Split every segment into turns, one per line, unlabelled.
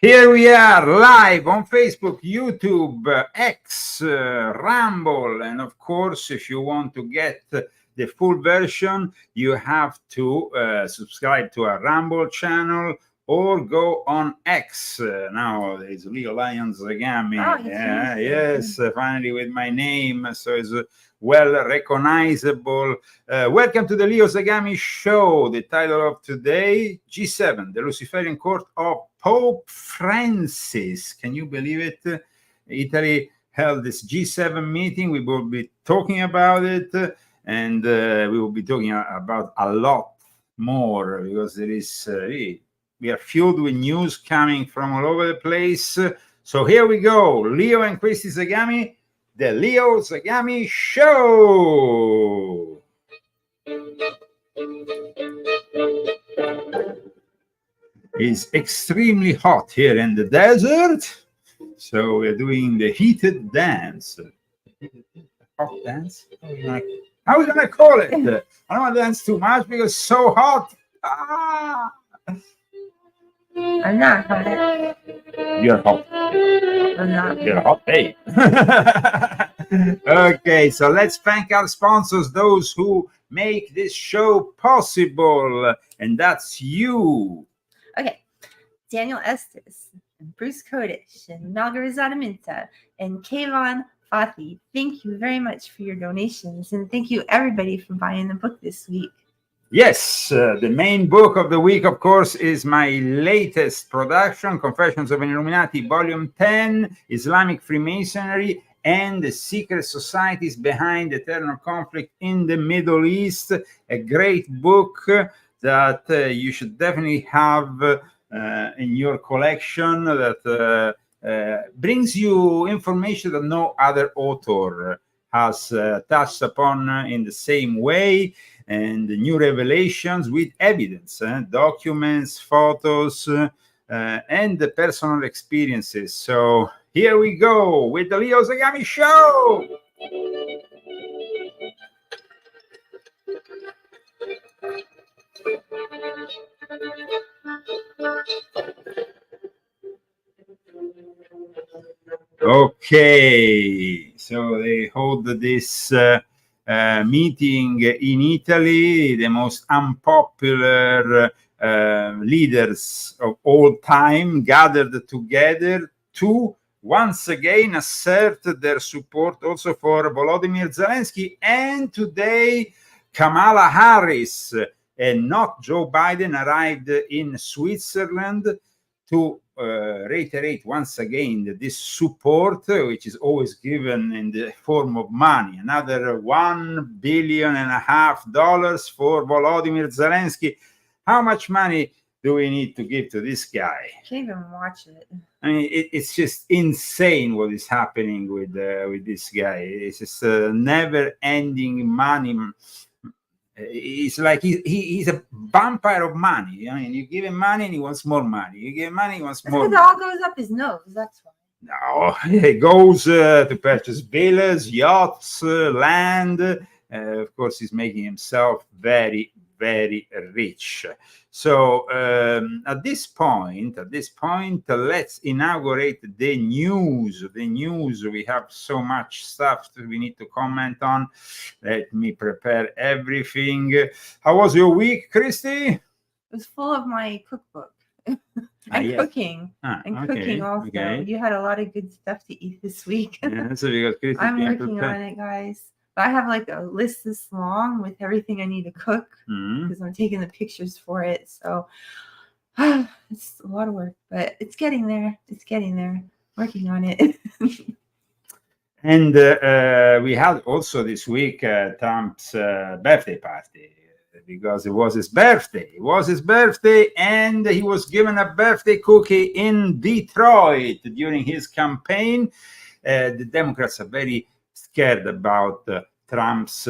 Here we are live on Facebook, YouTube, X, Rumble, and of course, if you want to get the full version, you have to subscribe to our Rumble channel or go on X. Now there's Leo Lions Zagami. Yes, finally with my name, so it's well recognizable. Welcome to the Leo Zagami Show. The title of today, G7, the Luciferian Court of Pope Francis. Can you believe it? Italy held this G7 meeting. We will be talking about it, and we will be talking about a lot more because there is we are filled with news coming from all over the place. So here we go. Leo and Christy Zagami, the Leo Zagami Show. It's extremely hot here in the desert, so we're doing the heated dance. Hot dance? How are we gonna call it? I don't want to dance too much because it's so hot. Ah!
I'm not hot.
You're hot.
I'm not.
You're a hot babe. Okay, so let's thank our sponsors, those who make this show possible, and that's you.
Okay, Daniel Estes, and Bruce Kodish, and Margarizada Minta, and Kayvon Fathi. Thank you very much for your donations, and thank you everybody for buying the book this week.
Yes, the main book of the week, of course, is my latest production, Confessions of an Illuminati, Volume 10, Islamic Freemasonry and the Secret Societies Behind Eternal Conflict in the Middle East. A great book that you should definitely have in your collection, that brings you information that no other author has touched upon in the same way, and new revelations with evidence, documents, photos, and the personal experiences. So here we go with the Leo Zagami Show. Okay, so they hold this meeting in Italy, the most unpopular leaders of all time gathered together to once again assert their support also for Volodymyr Zelensky, and today Kamala Harris and not Joe Biden arrived in Switzerland to reiterate once again this support, which is always given in the form of money. Another $1.5 billion for Volodymyr Zelensky. How much money do we need to give to this guy?
I can't even watch it.
I mean, it's just insane what is happening with this guy. It's just never-ending money. It's like he's a vampire of money. I mean, you give him money and he wants more money. You give him money, he wants more.
Because it all goes up his nose. That's why.
No, he goes to purchase villas, yachts, land. Of course, he's making himself very, very rich. So at this point, let's inaugurate the news. The news. We have so much stuff that we need to comment on. Let me prepare everything. How was your week, Christy?
It was full of my cookbook. And cooking. Cooking also. Okay. You had a lot of good stuff to eat this week.
Yeah, so because Christy
I'm working on it, guys. But I have like a list this long with everything I need to cook because I'm taking the pictures for it. So it's a lot of work, but it's getting there. It's getting there. Working on it.
And we had also this week Trump's birthday party, because it was his birthday. It was his birthday, and he was given a birthday cookie in Detroit during his campaign. The Democrats are very scared about Trump's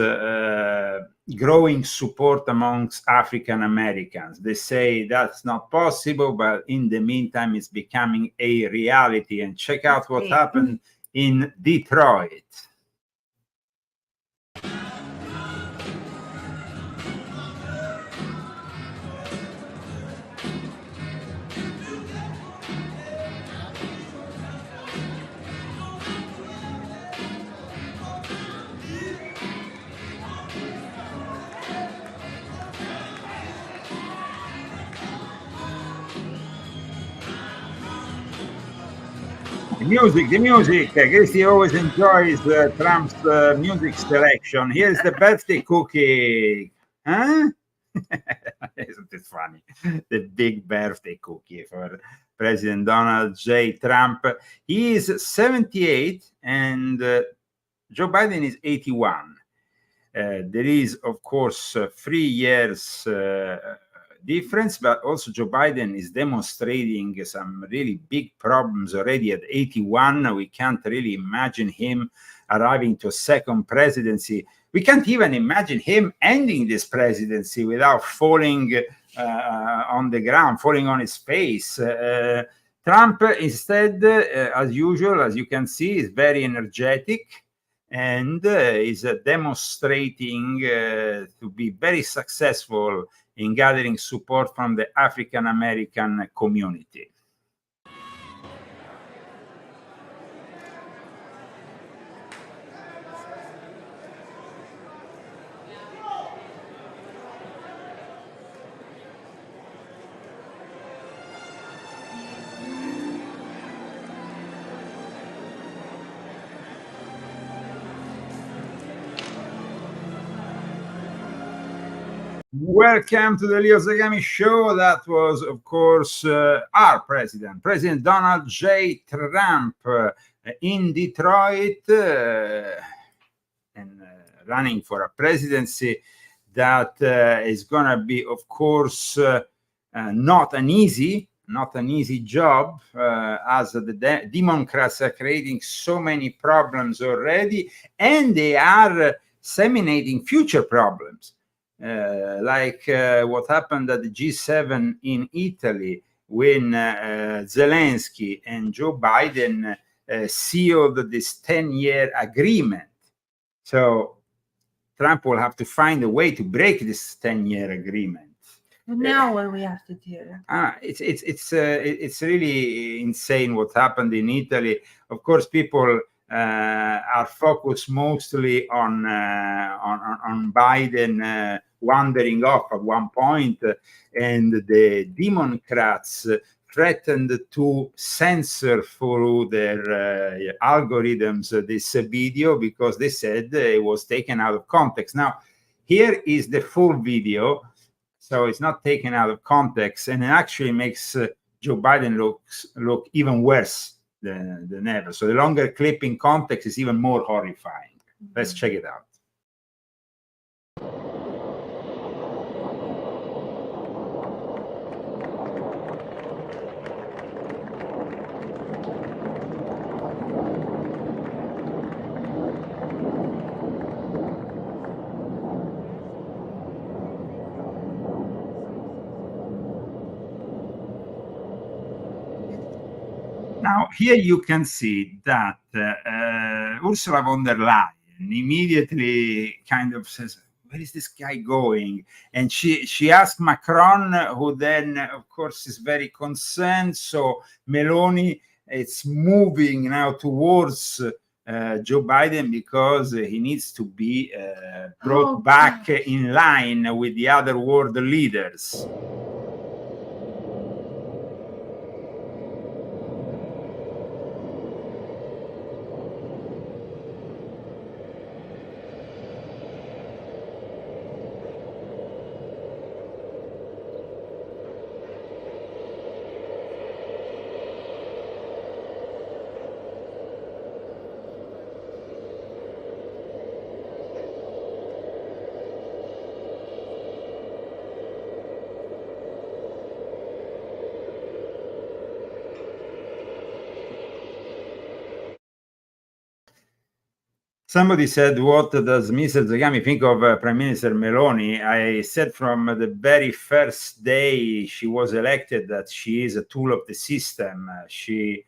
growing support amongst African Americans. They say that's not possible, but in the meantime, it's becoming a reality. And check out what happened in Detroit. The music. Christy always enjoys Trump's music selection. Here's the birthday cookie. Huh? Isn't it funny? The big birthday cookie for President Donald J. Trump. He is 78 and Joe Biden is 81. There is, of course, 3 years difference, but also Joe Biden is demonstrating some really big problems already at 81. We can't really imagine him arriving to a second presidency. We can't even imagine him ending this presidency without falling on the ground, falling on his face. Trump, instead, as usual, as you can see, is very energetic and is demonstrating to be very successful in gathering support from the African American community. Welcome to the Leo Zagami show. That was, of course, our president, President Donald J. Trump, in Detroit, and running for a presidency that is going to be, of course, not an easy job, as the Democrats are creating so many problems already, and they are disseminating future problems. Like what happened at the G7 in Italy when Zelensky and Joe Biden sealed this 10-year agreement. So Trump will have to find a way to break this 10-year agreement.
And now what do we have to do?
It's really insane what happened in Italy. Of course, people are focused mostly on Biden wandering off at one point, and the Democrats threatened to censor through their algorithms this video because they said it was taken out of context. Now, here is the full video, so it's not taken out of context, and it actually makes Joe Biden look even worse than ever. So the longer clip in context is even more horrifying. Let's check it out. Now, here you can see that Ursula von der Leyen immediately kind of says, where is this guy going? And she asked Macron, who then, of course, is very concerned. So Meloni, it's moving now towards Joe Biden because he needs to be brought back in line with the other world leaders. Somebody said, what does Mr. Zagami think of Prime Minister Meloni? I said from the very first day she was elected that she is a tool of the system. She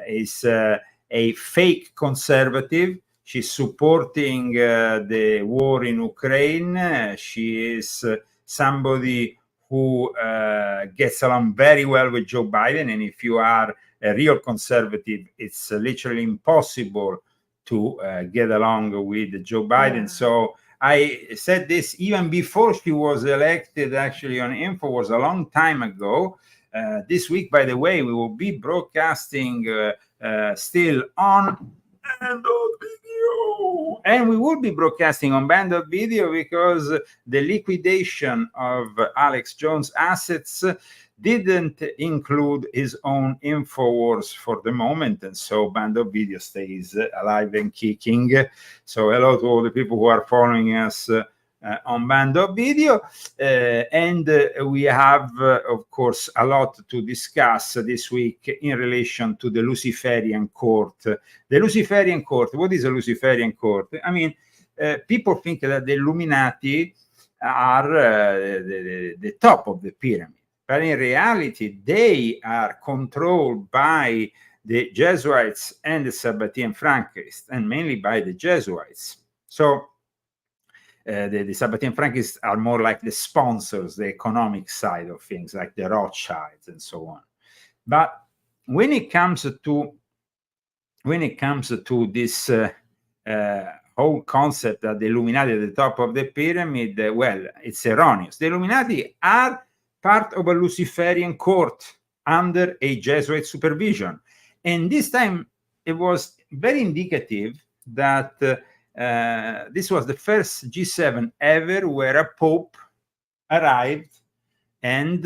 is a fake conservative. She's supporting the war in Ukraine. She is somebody who gets along very well with Joe Biden. And if you are a real conservative, it's literally impossible to get along with Joe Biden. Yeah. So I said this even before she was elected, actually on InfoWars a long time ago. This week, by the way, we will be broadcasting still on Video, and we will be broadcasting on Band Video because the liquidation of Alex Jones' assets didn't include his own InfoWars for the moment, and so Band Video stays alive and kicking. So hello to all the people who are following us on Band Video, and we have, of course, a lot to discuss this week in relation to the Luciferian court. The Luciferian court, what is a Luciferian court? I mean, people think that the Illuminati are the top of the pyramid, but in reality, they are controlled by the Jesuits and the Sabbatean Frankists, and mainly by the Jesuits. So the Sabbatean Frankists are more like the sponsors, the economic side of things, like the Rothschilds and so on. But when it comes to this whole concept that the Illuminati at the top of the pyramid, well, it's erroneous. The Illuminati are part of a Luciferian court under a Jesuit supervision, and this time it was very indicative that this was the first G7 ever where a pope arrived and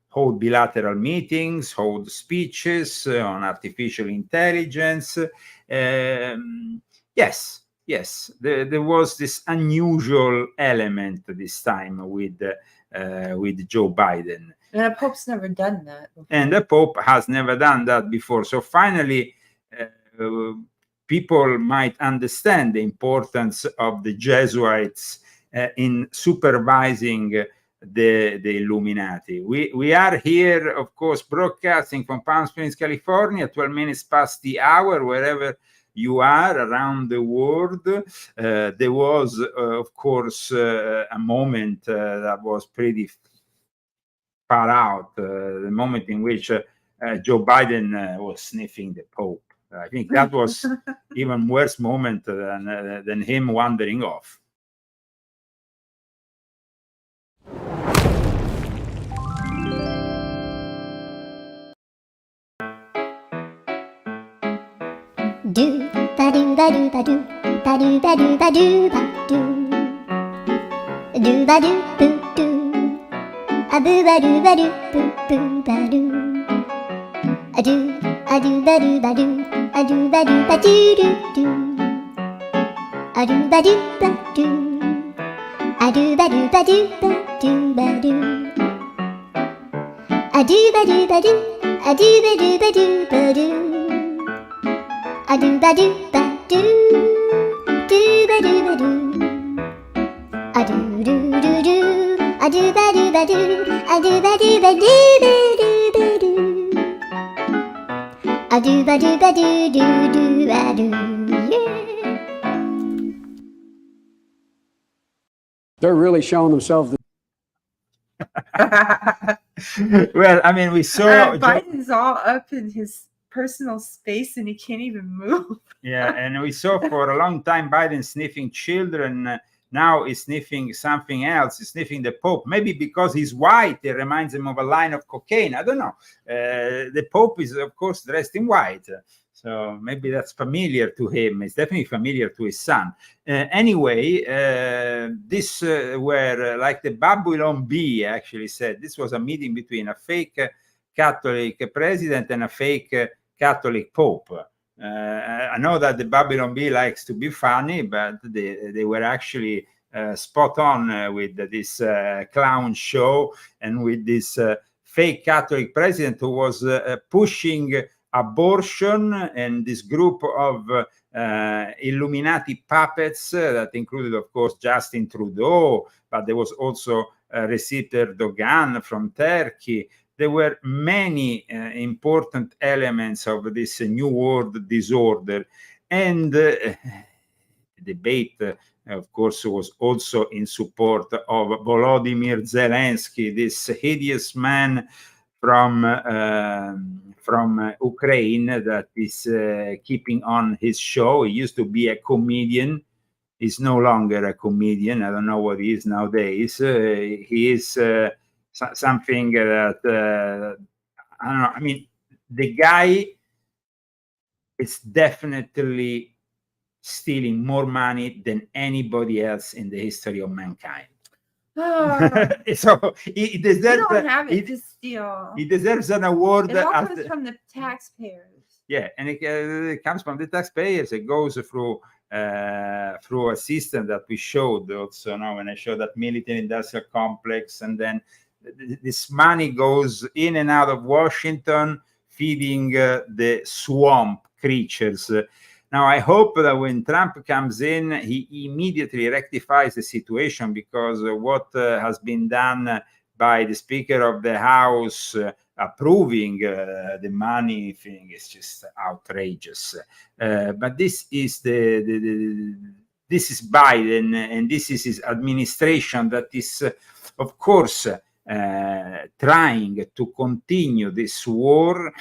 hold bilateral meetings, hold speeches on artificial intelligence. Yes, there was this unusual element this time with Joe Biden.
And a pope's never done that before.
And the pope has never done that before. So finally, people might understand the importance of the Jesuits in supervising the Illuminati. We are here, of course, broadcasting from Palm Springs, California, 12 minutes past the hour, wherever you are around the world. There was, of course, a moment that was pretty far out, the moment in which Joe Biden was sniffing the Pope. I think that was even worse moment than him wandering off.
Do ba do ba do ba do ba do ba do ba do ba do ba do boo do a boo ba do ba do boo boo ba do a do ba do ba do a do ba do ba do do do a do ba do ba do a do ba do ba do ba do ba do a do ba do ba do a do ba do ba do ba do a do ba do ba do ba do ba do a do do do do a do ba do ba do a do ba do ba do ba do ba do a do ba do ba do do do ba do. Yeah.
They're really showing themselves.
Well, I mean, we saw
Biden's all up in his personal space and he can't even move.
Yeah, and we saw for a long time Biden sniffing children. Now he's sniffing something else. He's sniffing the Pope. Maybe because he's white, it reminds him of a line of cocaine. I don't know. The Pope is, of course, dressed in white. So maybe that's familiar to him. It's definitely familiar to his son. Anyway, this were like the Babylon Bee actually said. This was a meeting between a fake Catholic president and a fake Catholic Pope. I know that the Babylon Bee likes to be funny, but they were actually spot on with this clown show and with this fake Catholic president who was pushing abortion, and this group of Illuminati puppets that included, of course, Justin Trudeau, but there was also Recep Erdogan from Turkey. There were many important elements of this New World disorder. And the debate, of course, was also in support of Volodymyr Zelensky, this hideous man from Ukraine that is keeping on his show. He used to be a comedian. He's no longer a comedian. I don't know what he is nowadays. He is something that I don't know. I mean, the guy it's definitely stealing more money than anybody else in the history of mankind. So he
You
deserves
don't have it to steal.
he deserves an award.
It all comes from the taxpayers.
Yeah, and it comes from the taxpayers. It goes through a system that we showed also now when I showed that military industrial complex, and then this money goes in and out of Washington, feeding the swamp creatures. Now, I hope that when Trump comes in, he immediately rectifies the situation, because what has been done by the Speaker of the House approving the money thing is just outrageous. But this is this is Biden, and this is his administration that is, of course, trying to continue this war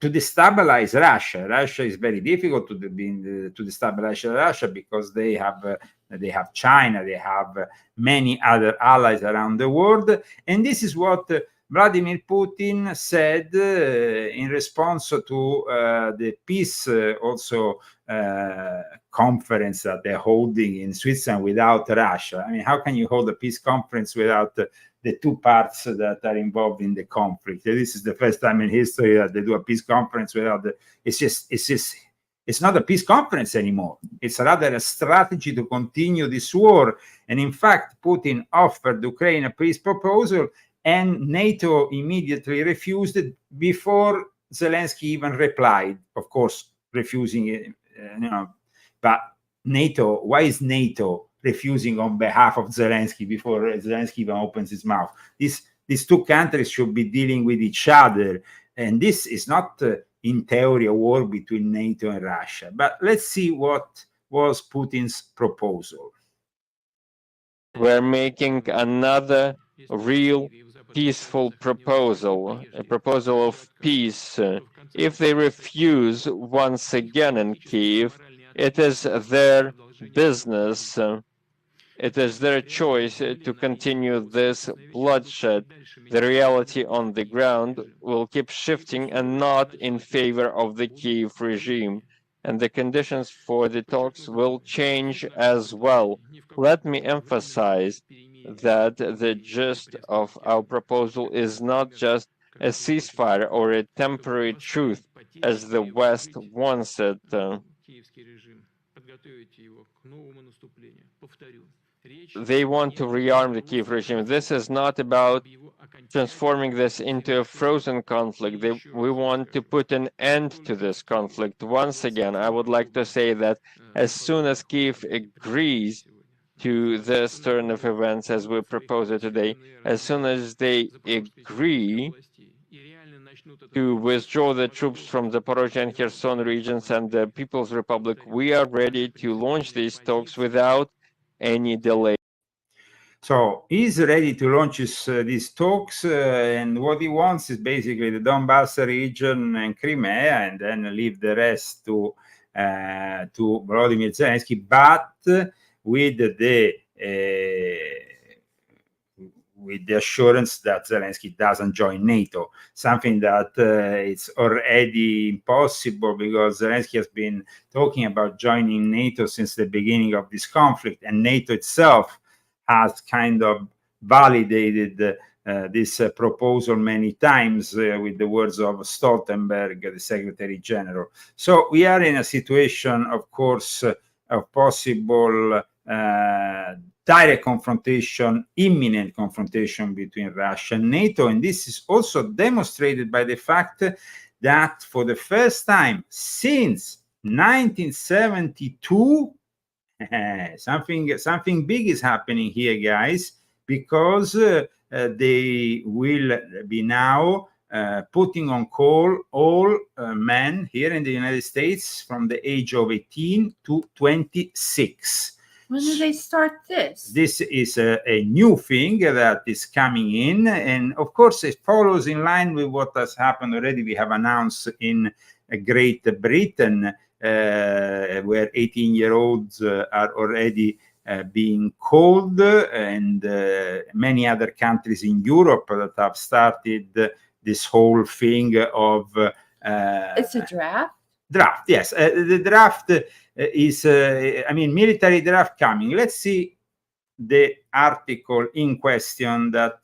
to destabilize Russia. Russia is very difficult to destabilize Russia, because they have China, they have many other allies around the world, and this is what Vladimir Putin said in response to the peace conference that they're holding in Switzerland without Russia. I mean, how can you hold a peace conference without the two parts that are involved in the conflict? This is the first time in history that they do a peace conference without it's not a peace conference anymore. It's rather a strategy to continue this war. And in fact, Putin offered Ukraine a peace proposal, and NATO immediately refused it before Zelensky even replied, of course, refusing it, but NATO, why is NATO refusing on behalf of Zelensky before Zelensky even opens his mouth? These two countries should be dealing with each other, and this is not in theory a war between NATO and Russia. But let's see what was Putin's proposal.
We're making another real peaceful proposal, a proposal of peace. If they refuse once again in Kiev, it is their business. It is their choice to continue this bloodshed. The reality on the ground will keep shifting, and not in favor of the Kiev regime. And the conditions for the talks will change as well. Let me emphasize that the gist of our proposal is not just a ceasefire or a temporary truce, as the West wants it. They want to rearm the Kiev regime. This is not about transforming this into a frozen conflict. We want to put an end to this conflict. Once again, I would like to say that as soon as Kiev agrees to this turn of events as we propose it today, as soon as they agree to withdraw the troops from the Zaporozhye and Kherson regions and the People's Republic, we are ready to launch these talks without any delay.
So he's ready to launch these talks, and what he wants is basically the Donbass region and Crimea, and then leave the rest to Volodymyr Zelensky, but with the assurance that Zelensky doesn't join NATO, something that it's already impossible, because Zelensky has been talking about joining NATO since the beginning of this conflict, and NATO itself has kind of validated this proposal many times with the words of Stoltenberg, the Secretary General. So we are in a situation, of course, of possible direct confrontation, imminent confrontation between Russia and NATO. And this is also demonstrated by the fact that for the first time since 1972, something big is happening here, guys, because they will be now putting on call all men here in the United States from the age of 18 to 26.
When do they start this?
This is a new thing that is coming in, and of course it follows in line with what has happened already. We have announced in Great Britain, where 18-year-olds are already being called, and many other countries in Europe that have started this whole thing of
it's a draft?
Draft, yes. The draft is, military draft coming. Let's see the article in question that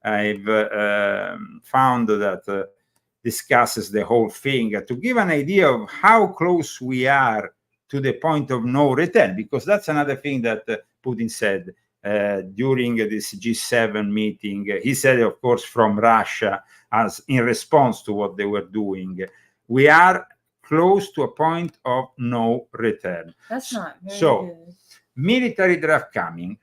I've found that discusses the whole thing to give an idea of how close we are to the point of no return, because that's another thing that Putin said during this G7 meeting. He said, of course, from Russia, as in response to what they were doing, we are close to a point of no return.
That's not very good.
Military draft coming.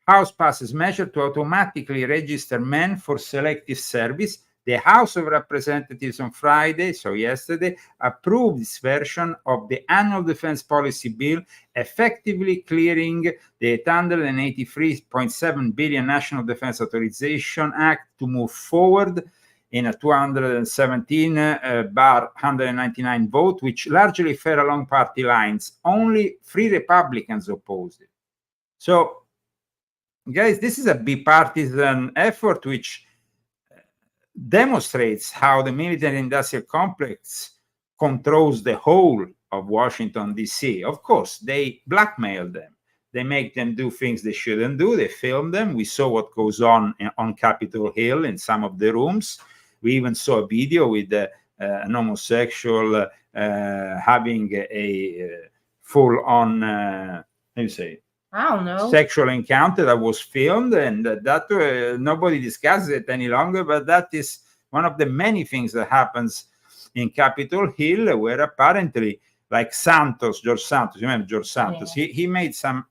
House passes measure to automatically register men for selective service. The House of Representatives on Friday, so yesterday, approved this version of the annual defense policy bill, effectively clearing the $883.7 billion National Defense Authorization Act to move forward in a 217/199 vote, which largely fell along party lines. Only 3 Republicans opposed it. So, guys, this is a bipartisan effort which demonstrates how the military-industrial complex controls the whole of Washington, D.C. Of course, they blackmail them. They make them do things they shouldn't do. They film them. We saw what goes on Capitol Hill in some of the rooms. We even saw a video with an homosexual having a full-on, how do you say,
I don't know,
sexual encounter that was filmed, and that nobody discusses it any longer. But that is one of the many things that happens in Capitol Hill, where apparently, like George Santos, you remember George Santos? Yeah. He made some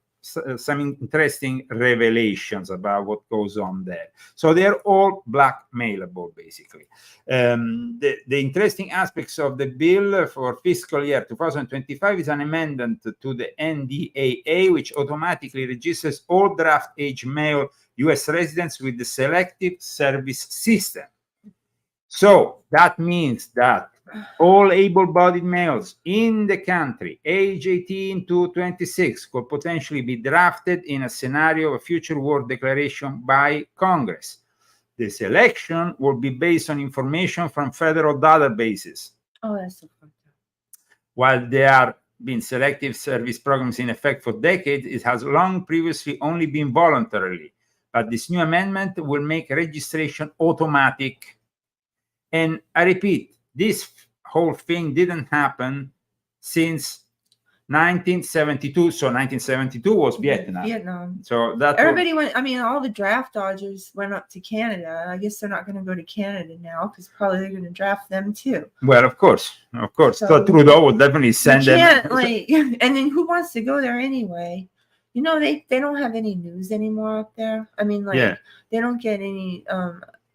interesting revelations about what goes on there. So they're all blackmailable, basically. The interesting aspects of the bill for fiscal year 2025 is an amendment to the NDAA, which automatically registers all draft age male U.S. residents with the selective service system. So that means that all able-bodied males in the country, age 18 to 26, could potentially be drafted in a scenario of a future war declaration by Congress. The selection will be based on information from federal databases.
Oh, that's so fucked up.
While there have been selective service programs in effect for decades, it has long previously only been voluntarily. But this new amendment will make registration automatic. And I repeat, this whole thing didn't happen since 1972. So 1972 was Vietnam. So that
everybody went. I mean, all the draft dodgers went up to Canada. I guess they're not going to go to Canada now because probably they're going to draft them too.
Well, of course. So Trudeau would definitely send them.
And then who wants to go there anyway? You know, they don't have any news anymore up there. I mean, they don't get any.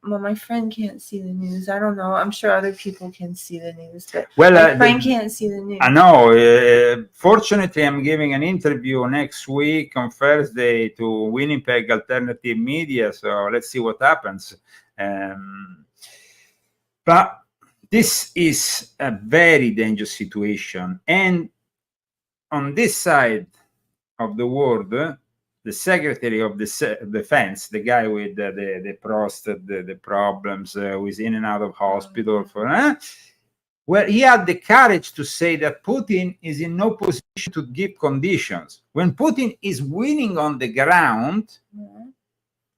Well, my friend can't see the news. I don't know. I'm sure other people can see the news, but my friend can't see the news.
I know. Fortunately, I'm giving an interview next week on Thursday to Winnipeg Alternative Media, so let's see what happens. But this is a very dangerous situation. And on this side of the world, the Secretary of Defense, the guy with the prostate, the problems, who is in and out of hospital, well, he had the courage to say that Putin is in no position to give conditions. When Putin is winning on the ground,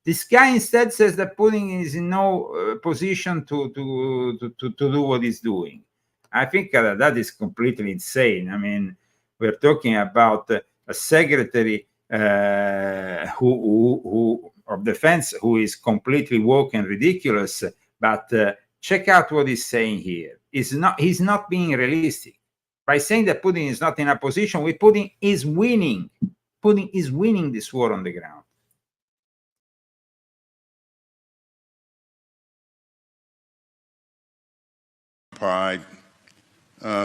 this guy instead says that Putin is in no position to do what he's doing. I think that is completely insane. I mean, we're talking about a secretary who of defense who is completely woke and ridiculous, but check out what he's saying here. He's not being realistic by saying that Putin is not in a position where Putin is winning. Putin is winning this war on the ground.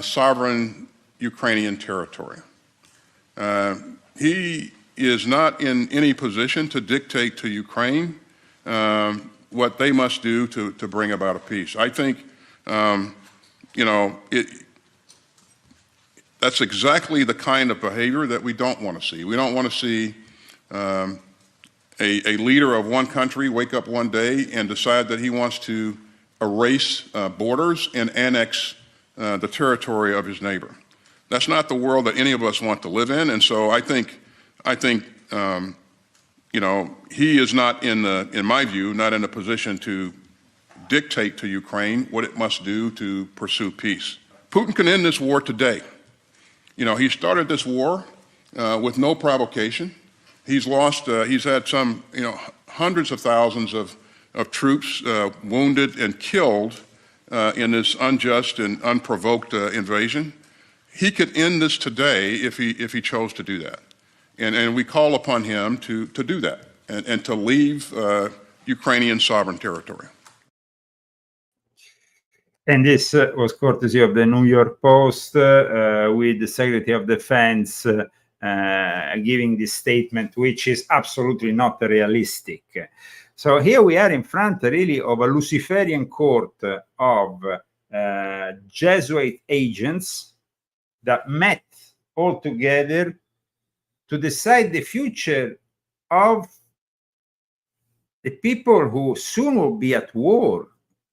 Sovereign Ukrainian territory. He is not in any position to dictate to Ukraine what they must do to bring about a peace. I think, that's exactly the kind of behavior that we don't want to see. We don't want to see a leader of one country wake up one day and decide that he wants to erase borders and annex the territory of his neighbor. That's not the world that any of us want to live in, and so I think he is not in my view, not in a position to dictate to Ukraine what it must do to pursue peace. Putin can end this war today. He started this war with no provocation. He's lost, he's had some, hundreds of thousands of troops wounded and killed in this unjust and unprovoked invasion. He could end this today if he chose to do that. And we call upon him to do that and to leave Ukrainian sovereign territory.
And this was courtesy of the New York Post with the Secretary of Defense giving this statement, which is absolutely not realistic. So here we are in front really of a Luciferian court of Jesuit agents that met all together to decide the future of the people who soon will be at war,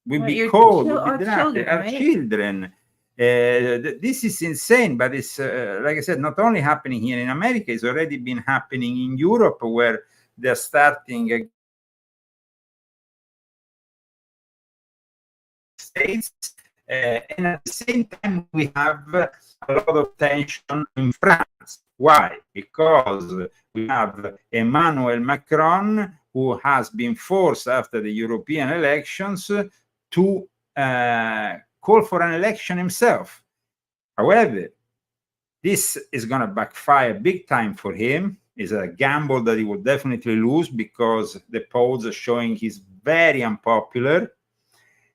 will be cold, will be drafted, our children. This is insane, but it's, like I said, not only happening here in America, it's already been happening in Europe, where they're starting States. And at the same time, we have a lot of tension in France. Why? Because we have Emmanuel Macron, who has been forced after the European elections to call for an election himself. However, this is going to backfire big time for him. It's a gamble that he will definitely lose because the polls are showing he's very unpopular.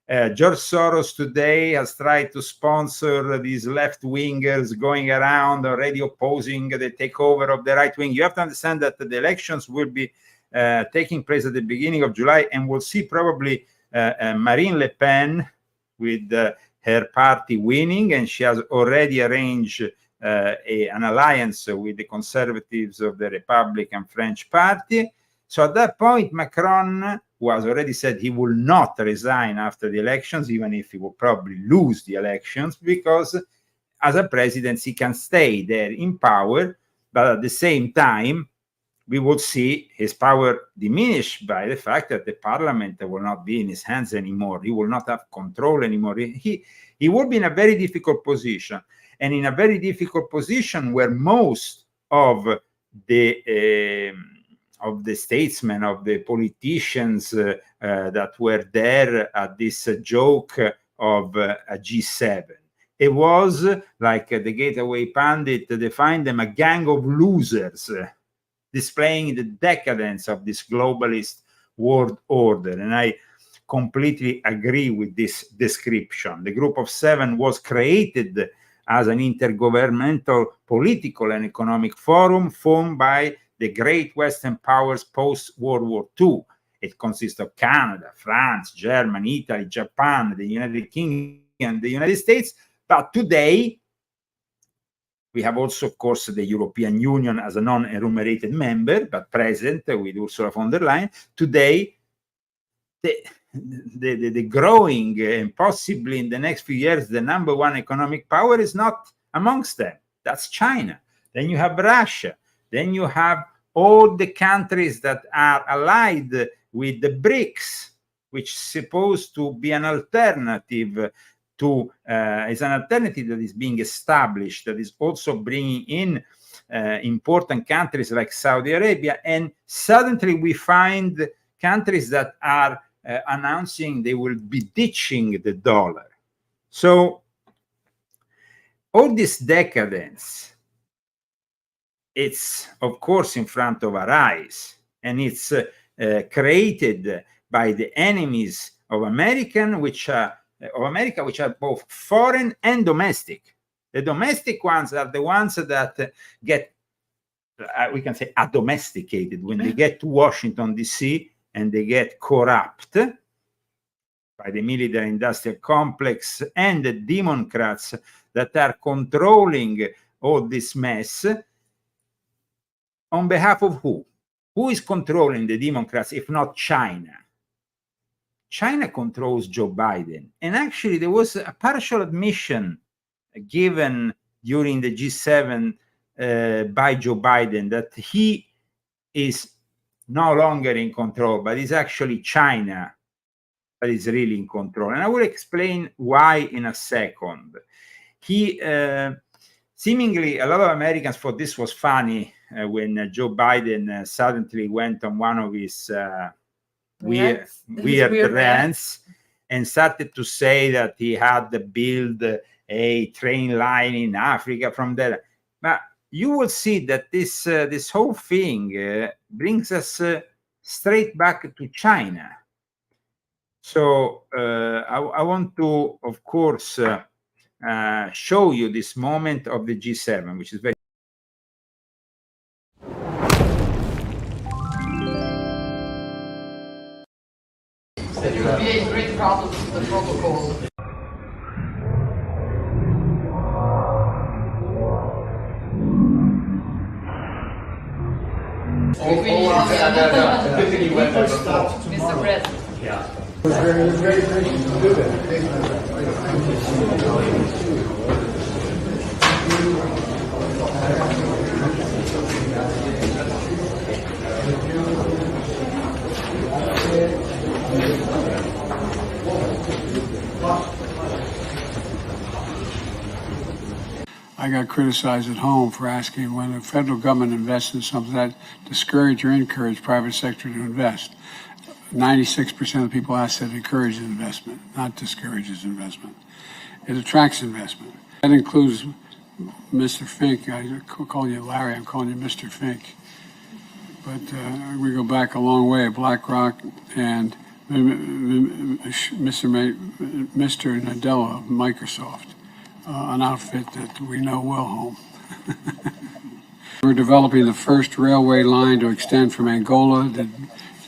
George Soros today has tried to sponsor these left-wingers going around already opposing the takeover of the right wing. You have to understand that the elections will be taking place at the beginning of July, and we'll see probably Marine Le Pen with her party winning, and she has already arranged an alliance with the conservatives of the Republican French party. So at that point, Macron, who has already said he will not resign after the elections, even if he will probably lose the elections, because as a president, he can stay there in power, but at the same time, we will see his power diminished by the fact that the parliament will not be in his hands anymore. He will not have control anymore. He will be in a very difficult position, and in a very difficult position where most of the statesmen, of the politicians that were there at this joke of a G7. It was, like the Gateway Pundit defined them, a gang of losers, displaying the decadence of this globalist world order. And I completely agree with this description. The Group of Seven was created as an intergovernmental political and economic forum formed by the great Western powers post-World War II. It consists of Canada, France, Germany, Italy, Japan, the United Kingdom, and the United States. But today, we have also, of course, the European Union as a non-enumerated member, but present with Ursula von der Leyen. Today, the growing and possibly in the next few years, the number one economic power is not amongst them. That's China. Then you have Russia. Then you have all the countries that are allied with the BRICS, which is supposed to be an alternative to, is an alternative that is being established, that is also bringing in important countries like Saudi Arabia. And suddenly we find countries that are announcing they will be ditching the dollar. So all this decadence, it's of course in front of our eyes, and it's created by the enemies of America, which are both foreign and domestic. The domestic ones are the ones that get, we can say, adomesticated when they get to Washington, D.C., and they get corrupt by the military-industrial complex and the Democrats that are controlling all this mess. On behalf of who? Who is controlling the Democrats if not China? China controls Joe Biden. And actually, there was a partial admission given during the G7 by Joe Biden that he is no longer in control, but it's actually China that is really in control. And I will explain why in a second. He seemingly, a lot of Americans thought this was funny when Joe Biden suddenly went on one of his weird rants and started to say that he had to build a train line in Africa from there. But you will see that this whole thing brings us straight back to China. So I want to, of course, show you this moment of the G7, which is very.
It would be a great problem with the protocol. Mr. President.
Yeah. It was very gracious to do that. I got criticized at home for asking when the federal government invests in something that discourage or encourage private sector to invest. 96% of people ask that it encourages investment, not discourages investment. It attracts investment. That includes Mr. Fink. I call you Larry, I'm calling you Mr. Fink. But we go back a long way, BlackRock and Mr. Nadella of Microsoft, an outfit that we know well home. We're developing the first railway line to extend from Angola to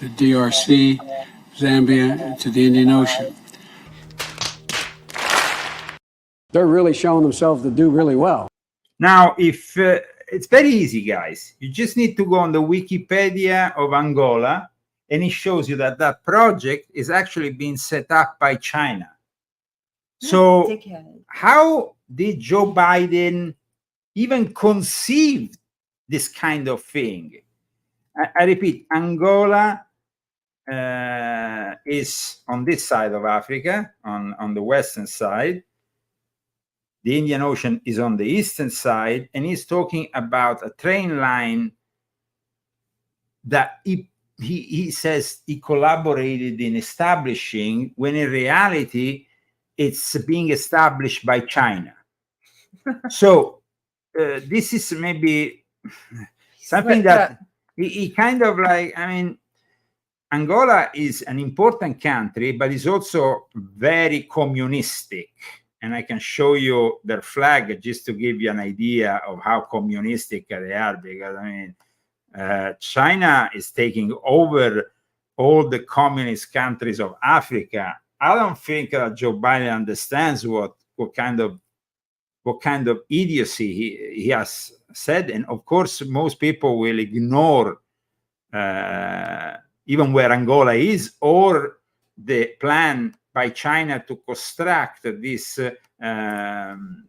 the DRC, Zambia, to the Indian Ocean. They're really showing themselves to do really well.
Now, if it's very easy, guys. You just need to go on the Wikipedia of Angola, and it shows you that that project is actually being set up by China. So how did Joe Biden even conceive this kind of thing? I repeat, Angola is on this side of Africa, on the western side. The Indian Ocean is on the eastern side, and he's talking about a train line that he says he collaborated in establishing, when in reality it's being established by China. So this is maybe something that he kind of like, I mean, Angola is an important country, but it's also very communistic. And I can show you their flag just to give you an idea of how communistic they are, because I mean, China is taking over all the communist countries of Africa. I don't think Joe Biden understands what kind of idiocy he has said, and of course most people will ignore even where Angola is, or the plan by China to construct this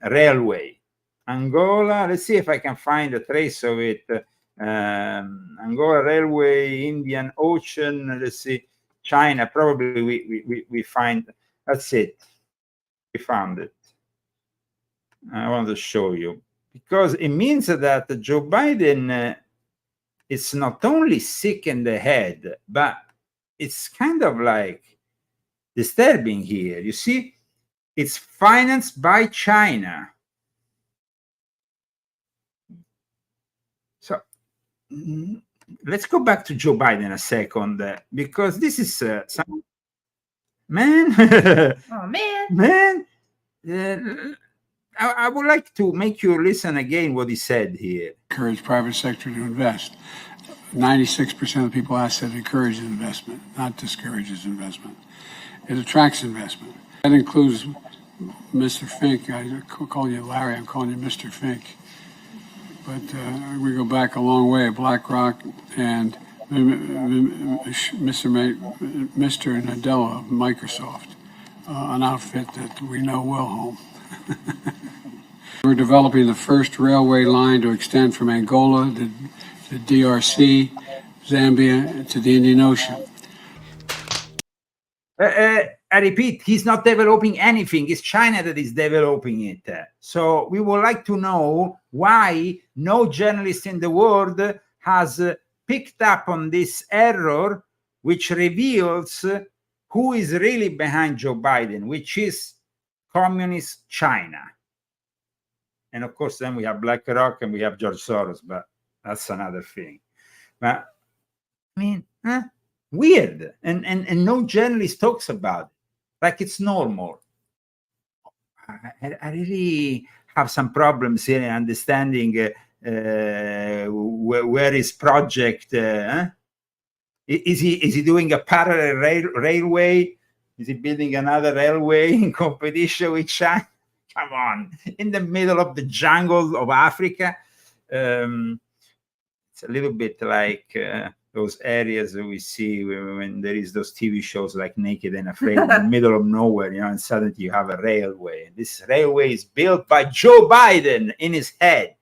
railway. Angola, let's see if I can find a trace of it. Angola Railway, Indian Ocean, let's see, China, probably we find, that's it. We found it. I want to show you, because it means that Joe Biden is not only sick in the head, but it's kind of like disturbing here. You see, it's financed by China. So let's go back to Joe Biden a second, because this is some man.
Oh man,
I would like to make you listen again what he said here.
Encourage private sector to invest. 96% of people ask that it encourages investment, not discourages investment. It attracts investment. That includes Mr. Fink. I call you Larry, I'm calling you Mr. Fink. But we go back a long way, BlackRock and Mr. Nadella of Microsoft, an outfit that we know well home. We're developing the first railway line to extend from Angola, the DRC, Zambia, to the Indian Ocean.
I repeat, he's not developing anything. It's China that is developing it. So we would like to know why no journalist in the world has picked up on this error, which reveals who is really behind Joe Biden, which is communist China. And of course, then we have BlackRock and we have George Soros, but that's another thing. But I mean, weird. And no journalist talks about it like it's normal. I really have some problems here in understanding where his project is he doing a parallel railway? Is he building another railway in competition with China? Come on, in the middle of the jungle of Africa. It's a little bit like those areas that we see when there is those TV shows like Naked and Afraid in the middle of nowhere, and suddenly you have a railway. And this railway is built by Joe Biden in his head.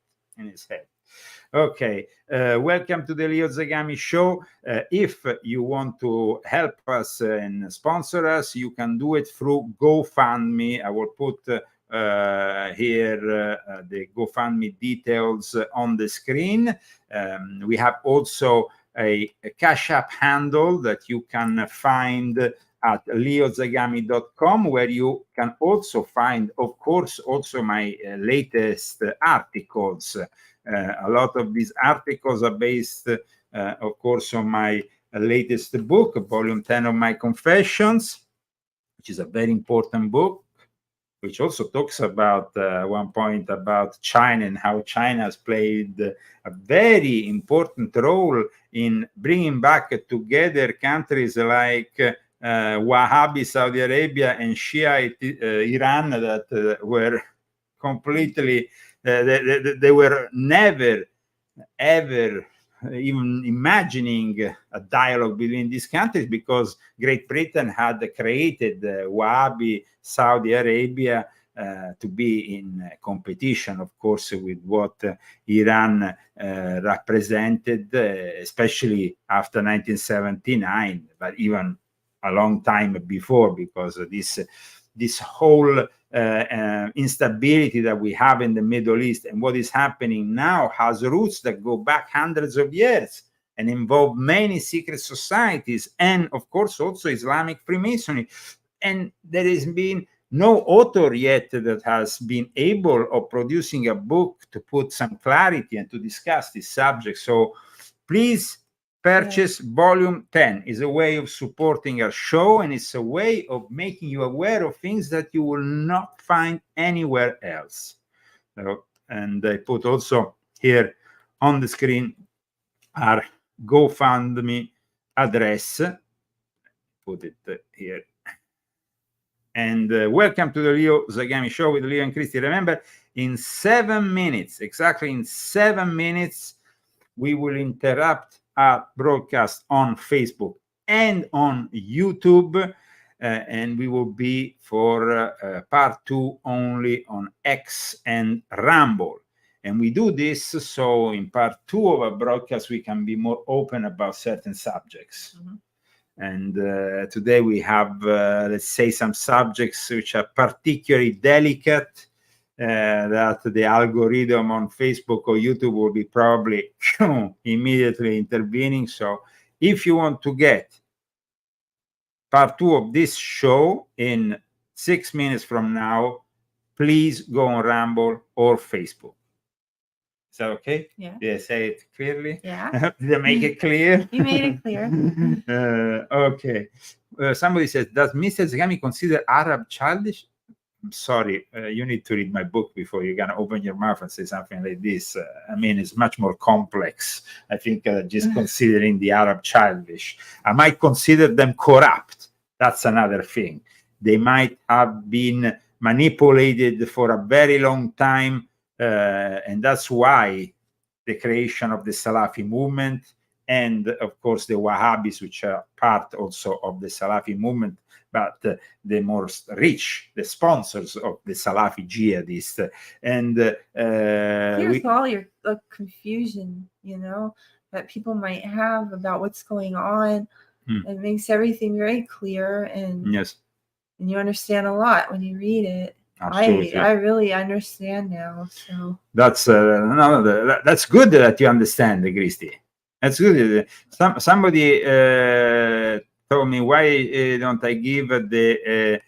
Okay, welcome to the Leo Zagami Show. If you want to help us and sponsor us, you can do it through GoFundMe. I will put here the GoFundMe details on the screen. We have also a Cash App handle that you can find at leozagami.com, where you can also find, of course, also my latest articles. A lot of these articles are based, of course, on my latest book, Volume 10 of My Confessions, which is a very important book, which also talks about one point about China and how China has played a very important role in bringing back together countries like Wahhabi Saudi Arabia and Shiite Iran that were completely, they were never, ever even imagining a dialogue between these countries, because Great Britain had created Wahhabi Saudi Arabia to be in competition, of course, with what Iran represented, especially after 1979, but even a long time before, because this whole instability that we have in the Middle East and what is happening now has roots that go back hundreds of years and involve many secret societies and, of course, also Islamic Freemasonry. And there has been no author yet that has been able of producing a book to put some clarity and to discuss this subject. So please purchase Volume 10. Is a way of supporting our show, and it's a way of making you aware of things that you will not find anywhere else. And I put also here on the screen our GoFundMe address. Put it here. And welcome to the Leo Zagami Show with Leo and Christy. Remember, in 7 minutes, exactly in 7 minutes, we will interrupt our broadcast on Facebook and on YouTube, and we will be for part 2 only on X and Rumble. And we do this so in part 2 of our broadcast, we can be more open about certain subjects. Mm-hmm. And today we have, let's say, some subjects which are particularly delicate, that the algorithm on Facebook or YouTube will be probably immediately intervening. So if you want to get part 2 of this show in 6 minutes from now, please go on Rumble or Facebook. Is that okay?
Yeah.
Did I say it clearly?
Yeah.
Did I make it clear?
You made it clear.
Okay. Somebody says, does Mr. Zagami consider Arab childish? I'm sorry, you need to read my book before you're going to open your mouth and say something like this. I mean, it's much more complex. I think just considering the Arab childish. I might consider them corrupt. That's another thing. They might have been manipulated for a very long time. And that's why the creation of the Salafi movement and of course the Wahhabis, which are part also of the Salafi movement, but the most rich, the sponsors of the Salafi jihadists. And
here's all your confusion, that people might have about what's going on. It makes everything very clear, and
yes,
and you understand a lot when you read it.
absolutely.
I really understand now. So
That's that's good that you understand, Christy. That's good. Somebody told me, why don't I give the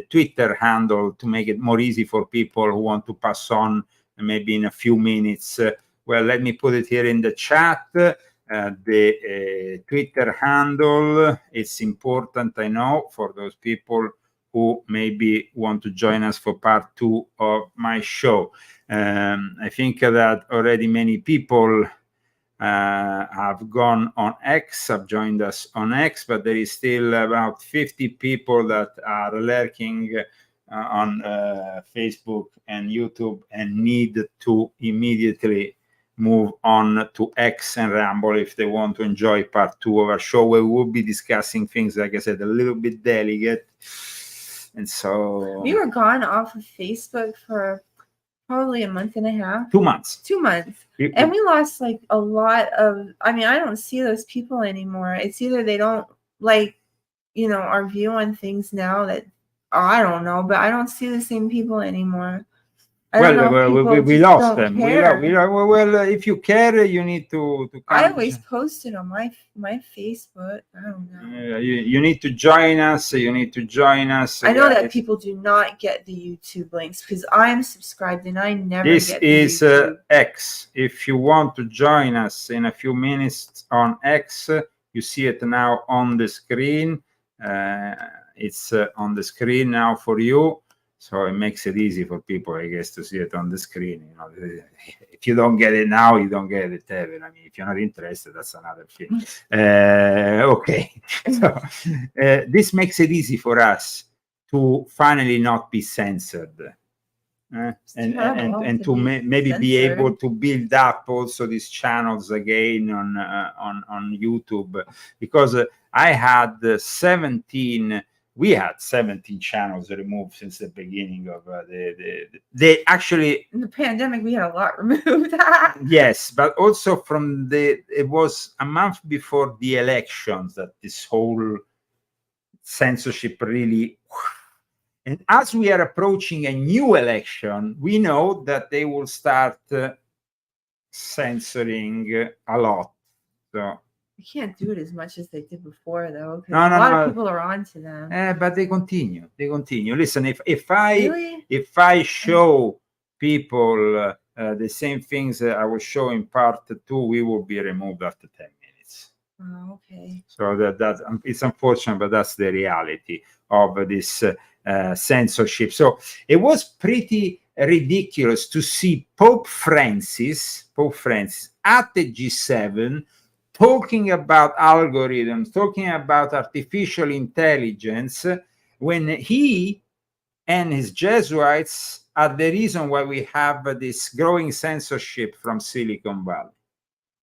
Twitter handle to make it more easy for people who want to pass on maybe in a few minutes. Well, let me put it here in the chat. The Twitter handle, it's important, I know, for those people who maybe want to join us for part 2 of my show. I think that already many people have gone on X, have joined us on X, but there is still about 50 people that are lurking on Facebook and YouTube and need to immediately move on to X and Rumble if they want to enjoy part 2 of our show, where we will be discussing things, like I said, a little bit delicate. And so
we were gone off of Facebook for probably a month and a half.
2 months.
2 months. And we lost like a lot of, I don't see those people anymore. It's either they don't like, our view on things now that, I don't know, but I don't see the same people anymore.
Well, we lost them. Well, if you care, you need to come.
I always post it on my Facebook. I don't know.
You need to join us. You need to join us.
I know that people do not get the YouTube links because I'm subscribed and I never get the YouTube.
X. If you want to join us in a few minutes on X, you see it now on the screen. It's on the screen now for you. So it makes it easy for people, I guess, to see it on the screen. If you don't get it now, you don't get it ever. If you're not interested, that's another thing. Okay. So this makes it easy for us to finally not be censored. And to maybe be able to build up also these channels again on YouTube, because I had 17. We had 17 channels removed since the beginning of they actually
in the pandemic. We had a lot removed.
Yes, but also it was a month before the elections that this whole censorship really. And as we are approaching a new election, we know that they will start censoring a lot. So.
You can't do it as much as they did before, though, because a lot of people are on to them.
But they continue. Listen, if I show people the same things that I will show in part 2, we will be removed after 10 minutes.
Oh, okay.
So that it's unfortunate, but that's the reality of this censorship. So it was pretty ridiculous to see Pope Francis at the G7 talking about algorithms, talking about artificial intelligence, when he and his Jesuits are the reason why we have this growing censorship from Silicon Valley.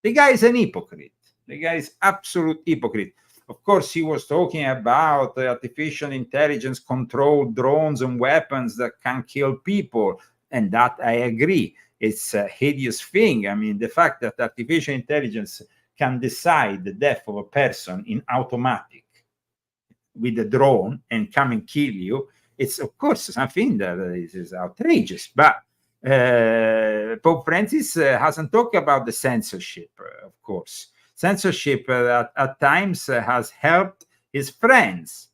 The guy is an hypocrite. The guy is absolute hypocrite. Of course, he was talking about artificial intelligence controlled drones and weapons that can kill people. And that I agree. It's a hideous thing. The fact that artificial intelligence can decide the death of a person in automatic with a drone and come and kill you, it's of course something that is outrageous. But Pope Francis hasn't talked about the censorship, of course. Censorship at times has helped his friends,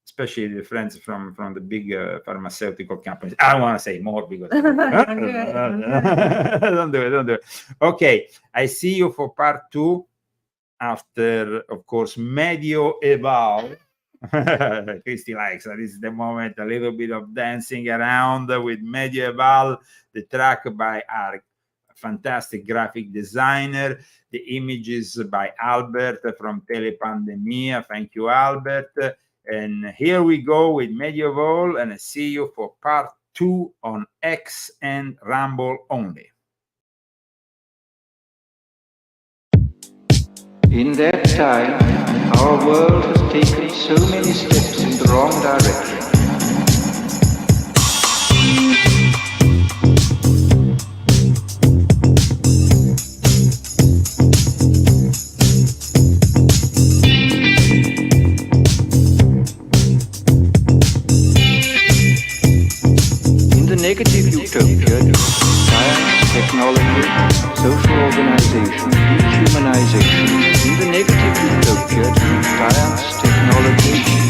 especially the friends from the big pharmaceutical companies. I don't want to say more because don't do it. Okay, I see you for part 2 after, of course, Medieval. Christy likes that. This is the moment, a little bit of dancing around with Medieval, the track by our fantastic graphic designer, the images by Albert from Telepandemia. Thank you, Albert. And here we go with Medieval, and I see you for part 2 on X and Rumble only.
In that time, our world has taken so many steps in the wrong direction. In the negative utopia, science, technology, social organization, dehumanization. In the negative utopia, science, technology,